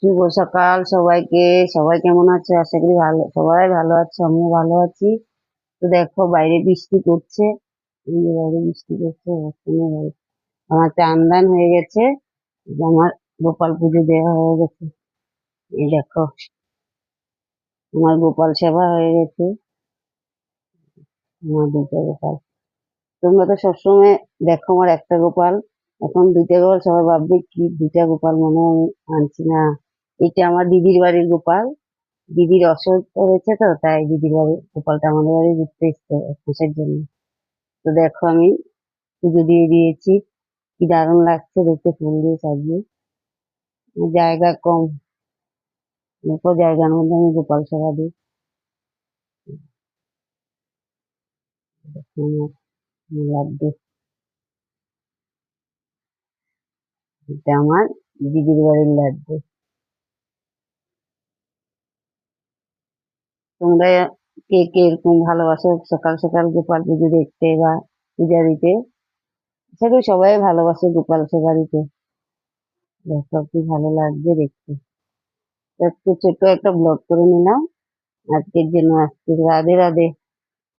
শুভ সকাল সবাইকে। সবাই কেমন আছে? আশা করি ভালো, সবাই ভালো আছে, আমিও ভালো আছি। তো দেখো বাইরে বৃষ্টি পড়ছে, এই যে বাইরে বৃষ্টি পড়ছে, আমার চান দান হয়ে গেছে, এই যে আমার গোপাল পুজো দেওয়া হয়ে গেছে। এই দেখো আমার গোপাল সেবা হয়ে গেছে, আমার দুটো গোপাল। তোমরা তো সবসময় দেখো আমার একটা গোপাল, এখন দুইটা গোপাল, সবাই ভাববে কি দুইটা গোপাল, মনে হয় আমি আনছি না। এটা আমার দিদির বাড়ির গোপাল, দিদির অসুখ হয়েছে, তো তাই দিদির বাড়ি গোপালটা আমাদের বাড়ি ঘুরতে এসছে 1 মাসের জন্য। তো দেখো আমি পুজো দিয়ে দিয়েছি, কি দারুণ লাগছে দেখতে, ফুল দিয়ে সাজিয়ে। জায়গা কম, অল্প জায়গার মধ্যে আমি গোপাল সেবা দিই। দেখো আমার লাড্ডু, এটা আমার দিদির বাড়ির লাড্ডু। তোমরা কে কে এরকম ভালোবাসো সকাল সকাল গোপাল পুজো দেখতে বা পূজা দিতে? সেটা সবাই ভালোবাসে গোপাল সেবা দিতে। দেখো কি ভালো লাগছে দেখতে। তো আজকে ছোট্ট একটা ব্লগ করে নিলাম আজকের জন্য। আজকে রাধে রাধে।